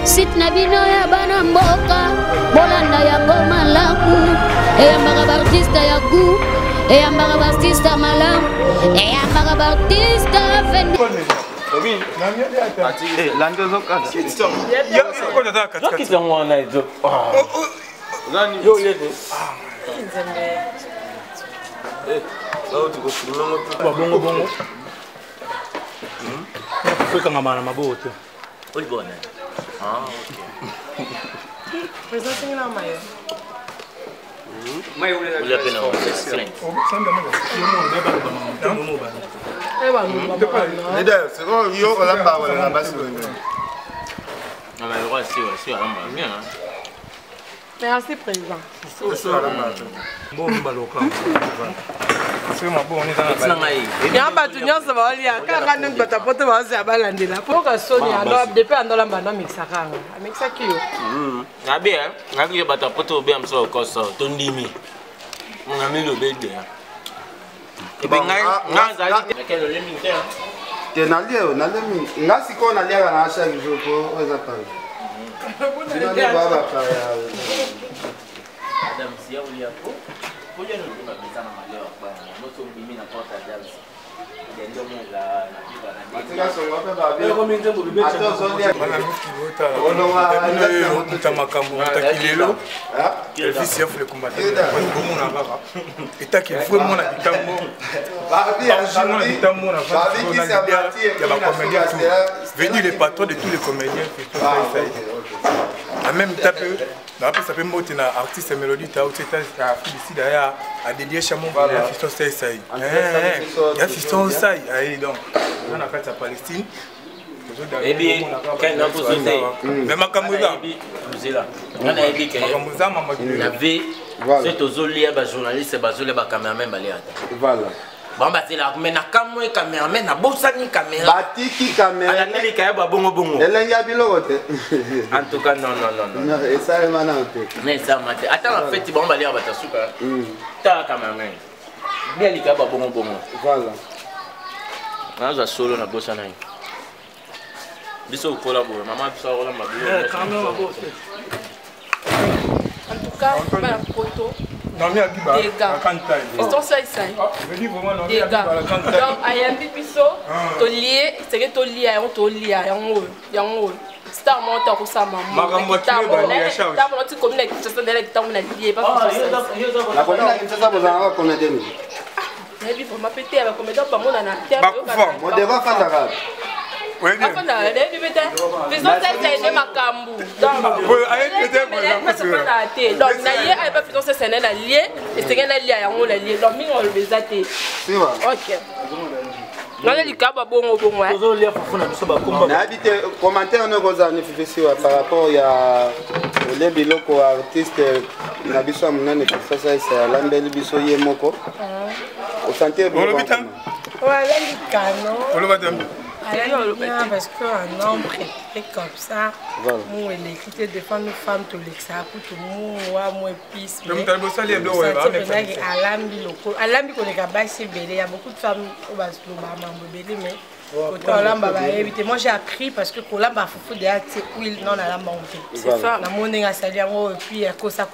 Sit na bino ya bana mboka bolanda ya goma laku eyambaka baartiste ya gu eyambaka baartiste malamu eyambaka baartiste fendi Ah, ok. Président, c'est là, Maïo. Maïo, vous avez non. C'est bon, il y a la parole là bas. Ah, mais le roi, c'est bien. Merci, président. Bon, c'est ma bonne. Il y a un bâtonnier, ça va aller. Quand on a un batapote, on va se balader là. Pour que Sony, depuis un dollar, on mixera. On mixa qui est. Ah bien, on a batapote au bien, ça au cos, ton dimi. On a mis le bébé. Et bien, on a quel le limité. Tu n'as lieu, n'a le n'a si qu'on a lieu à la chaque jour pour les appareils. Tu n'as pas d'appareil. Madame, si vous voulez un peu. Pour les nous, on va mettre ça dans ma lèvre. Nous sommes mis dans la porte à Diaz. Il y a des gens là, en même temps, après ça peut monter un artiste mélodie, tu as aussi ici derrière à dédier chamon, il y a fiston ça. Il y a fiston ça. Donc, on a fait sa Palestine. Et bien, quand on a posé, mais ma camouza, on a dit que la vie, c'est aux oliers, les journalistes, les caméramans, voilà. Bon, c'est là, mais na kamwe cameraman, na bosani caméra. Batiki caméra. La télé kaya ba bongo bongo. Elle y a bilote. En tout cas, non. Non, et ça est maintenant. Mais ça m'a dit. Attends, en fait, bon, on va aller à Batasuka. T'as cameraman. Bien, il kaya ba bongo bongo. Voilà. On a solo na bosana. Biso collabore, maman biso rola ma bio. En tout cas, la photo. des gars. Ils sont ça, ça. Des gars. Donc, il y a un bipiso, tu lié, c'est que tu lié, tu lié, il y a un rôle. C'est un montant pour ça, maman. Tu as un comme les qui sont derrière, tu as un lié, pas pour ça. La première qui ça, vous avez combien de minutes? Mais il faut m'appeler avec combien de temps par mois dans la terre. On devrait faire la rade. Oui, donc, commentaire par rapport à les biloko artistes na biso munene fasa ça lambeli biso yemoko au santé bon voilà les canons bien parce qu'un homme prêté comme ça, moi il écrit défendre une femme tout l'exa pour tout moi moi pisse. Donc tu as bossé les deux ouais. Alambi qu'on est capable c'est belé, il y a beaucoup de femmes au bas de maman belé mais moi j'ai appris parce que Kolamba foufou de c'est huile non à la montée. C'est ça. La monnaie a sali et puis kosa.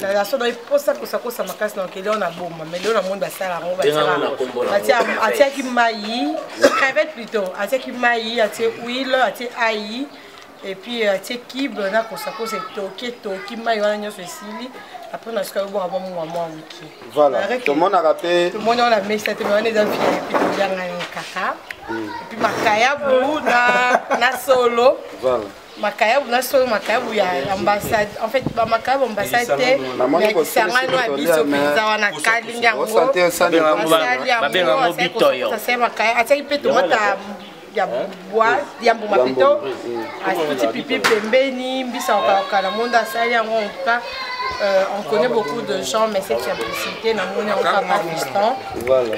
La sonde il pose ça kosa ma casse donc on a bon mais là on a monde ça la on va atia qui maï, crevette plutôt, atia qui maï, atia huile, atia aïe et puis atia kib na kosa toki maï on a nyo ceci. Après, on a ce qu'on va avoir moi wiki. Voilà. Tout le monde a rappelé. Tout le monde a mis cette main des enfants et puis il y a un caca. Et puis Makaya Bou na solo. Voilà. Makaya Bou na solo, Makaya Bou il y a ambassade. En fait, Makaya Bou ambassade mais c'est un an biso pizza na kalinga ngo. Ça c'est Makaya. Ati il peut tout mettre ya bois, ya mbuma pito. Ati pipi pembeni, mbisa okala monde asali yango en tout cas. On connaît beaucoup de gens, mais cette simplicité, on est encore pas Fiston. Voilà.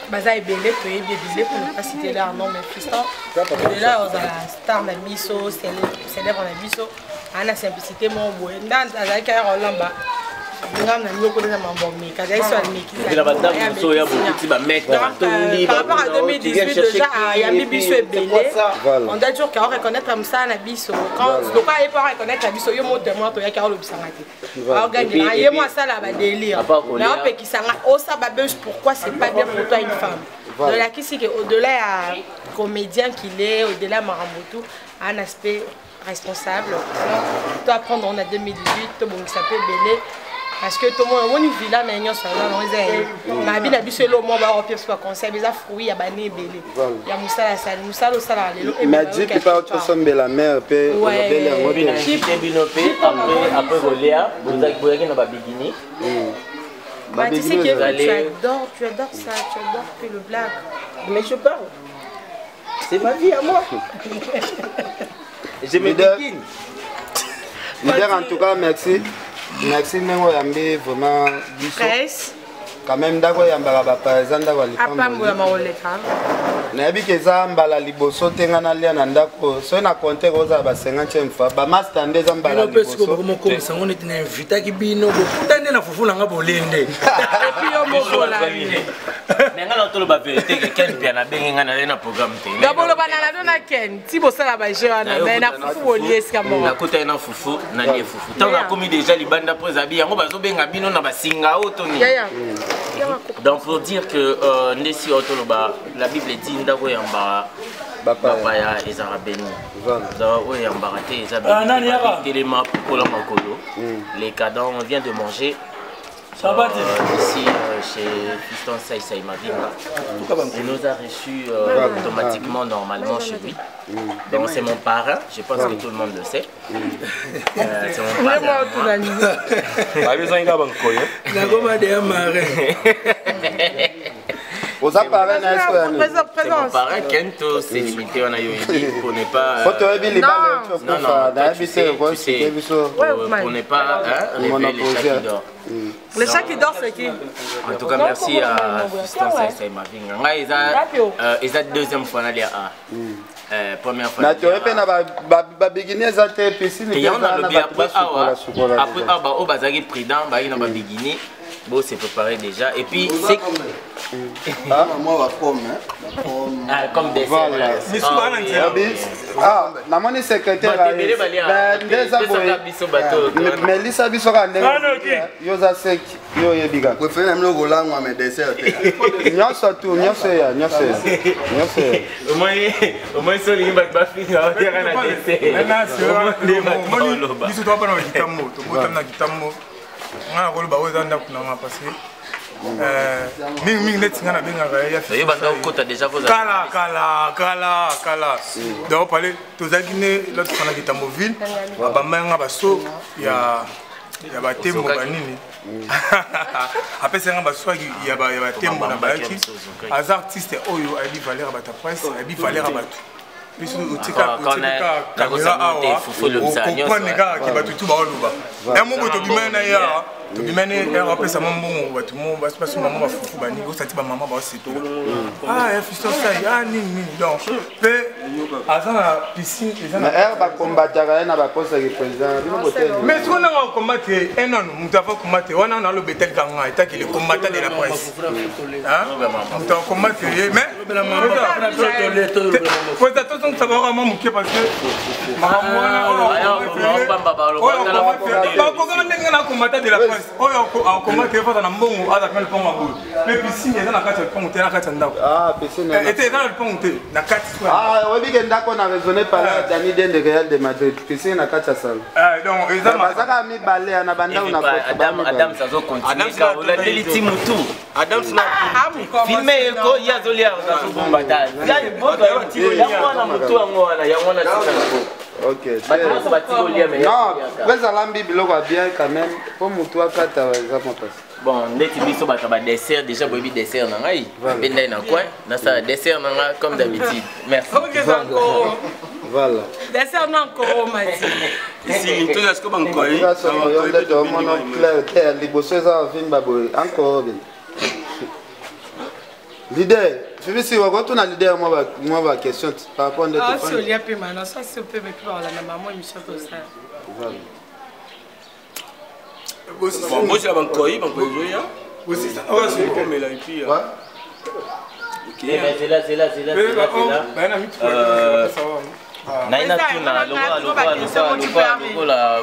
Baza est belé, pour ne pas citer leur nom, mais Fiston. De là, on a la star de Miso, célèbre de Miso. On a la simplicité, mon beau. Dans la carrière, on l'a. Par rapport à 2018, déjà, il y a Bibiso et Bélé. On doit toujours reconnaître comme ça à Bisso. Quand on ne pas reconnaître Bisso, il y a un témoin qui a le Bisangati. Il y a moi ça là, délire. Mais on peut qui s'en pourquoi c'est pas bien pour toi une femme. Donc là, qui c'est qu'au-delà comédien qu'il est, au-delà Maramoto, un aspect responsable. Tu dois apprendre en 2018, tout le monde s'appelle Bélé. Parce que tout le monde est villa, mais il y a un peu de choses. Moi, je suis conseil, des fruits, il y a des bébés. Il y a Moussa la salle, Moussa le salle. Mais dis que pas autre chose, mais la mère peut bébé en mode. Après Goléa, vous avez un bikini. Tu sais que tu adores ça, tu adores que le blague. Mais je parle. C'est ma vie à moi. Je me bikini. Leader, en tout cas, merci. Merci, Nengo Yambi, vraiment. Quand même, d'accord, Yambara, par exemple, d'accord. Nabi keza mbala liboso tenga na lia na ndako so na compter roza ba 50e fois ba master ndeza mbala liboso ko mo ko sango neti na invita ki bino bo kutane na fufu nga bolende et puis yo mo bola mais nga na tolo ba vérité que Ken pia na benga na na programme te d'abord ba na dona Ken ti bo sala ba jeu na mais na fufu bolier ska mo na kota na fufu na lie fufu tant na komi déjà libanda presabi yango bazo benga bino na basinga otoni donc pour dire que ndesi otoloba la Bible dit ndako yamba papa ya ezara béni donc oui yamba raté ezaba téléma pour la makolo les cadans on vient de manger ici chez Fiston Saïsaï Mavinga. Il nous a reçus automatiquement, normalement chez lui. Donc c'est mon parrain, je pense que tout le monde le sait. C'est mon parrain. Aux appareils, c'est mon parrain, Kento, c'est limité, on a eu pour ne pas... Pour ne pas révéler les chats qui dorment. Les chats qui dorment, c'est qui? En tout cas, merci à Fiston Saïsaï Mavinga. Ils ont deuxième fois dans les A. Première fois. Tu as après, bon, c'est préparé déjà. Et puis, c'est... comme des ah, la monnaie secrétaire. Mais Lisa Bissora, Yosa Sek, Yo Yebiga. Vous faites même le volant, moi, mes desserts. N'y surtout, n'y au moins, ça, il va pas finir. donc parler tozalaki l'autre fana kitamoville bamanga baso ya batembo banini apesanga baso ya batembo na bayaki aza artiste oyo ayebi valeur bata presse ayebi valeur bato biso otika kamera awa okokwane kaka ki bato tu baoloba ya moko tobimana ya tobimane apesa mambongo bato mo basi mama bafufu bani osati bamama baosetola ya Fiston Sai nini donc mpe aza na piscine eza na bakombataka ye na baposa ki président mais soki nanga okombate enano moto ava kombate wana na aloba etelikanga etaki le combattant de la presse moto akombate ye mais ça moke parce que bakokanga ndenge na combattant de la presse oyo akombate fata na mbongo aza kana lipongo ngulu mais piscine eza na kati ya lipongo te na kati ya ndako ete eza na lipongo te na kati oyebike ndako na raisonné par Dani Dende Real de Madrid piscine na kati ya salo donc eza bazaka mibale na bandako na Adam sazo continue olandeli ti mutu Adam sina filme eko yazolia sazo bomba ta ya mwana mutu yango wana ya mwana tsana. Ok. Non, vous allez biloko bien quand même. Pour mutua kata za passe. Bon, ndeti biso bata ba dessert déjà bobi dessert na ngai. Benda na quoi? Na ça dessert na ngai comme d'habitude. Merci. OK, encore. Voilà. Dessert na encore Mati. Ici tout est-ce que ban quoi? Ça on est dans mon clair terre liboso za vin babo encore bien. Leader, je vais si on a leader moi va question par rapport à ah c'est il y a peu maintenant ça c'est peu mais plus la maman émission tout ça. Voilà. Moi, j'ai un coï, un coï, aussi ça. Ouais, c'est comme là, et puis. Ok. C'est là. Naina tuna loba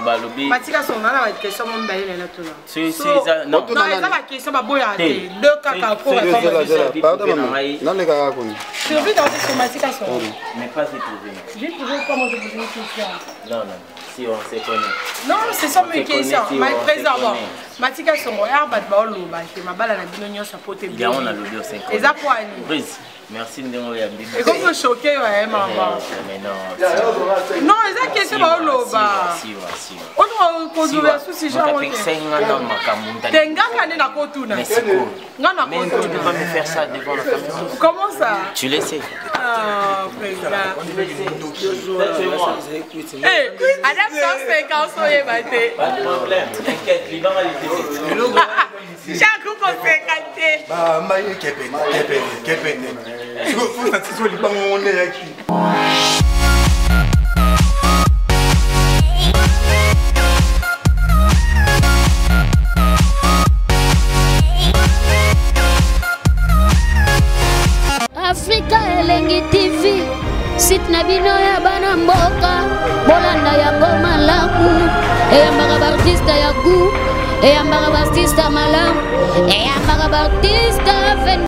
balobi. Matika son na ba question mon baye na tuna. Si non. Non, eza ba question ba boya te. Deux kaka pour pardon non les gars koni. Tu veux dans ce Matika son. Mais pas c'est trouvé. J'ai toujours comment te poser une question. Non. Si on se connaît. Non, c'est ça mes questions. Ma président bon. Matika son ya ba ba loba ke mabala na bino nyonso pote bien. Il y a on a le 5. Eza quoi ni? Brise. Merci Ndemo ya Bibi. Et comme vous choquez ouais maman. Mais non. Non, eza question ba loba. Si. On doit conduire sous si genre. Tenga kane na kotuna. Mais c'est cool. Non, mais tu ne peux pas me faire ça devant la caméra. Comment ça? Tu le sais. Ah, président. Eh, Adam 150 soyez batté. Pas de problème. T'inquiète, Liban va les laisser. Chaque coup qu'on fait canter. Bah, maïe, kepene. Faut satisfaire Liban on est aquí. Africa Elengi TV, site na bino ya bana mboka, bolanda ya goma laku, eyambaka bartista ya gu, eyambaka bartista malamu, eyambaka bartista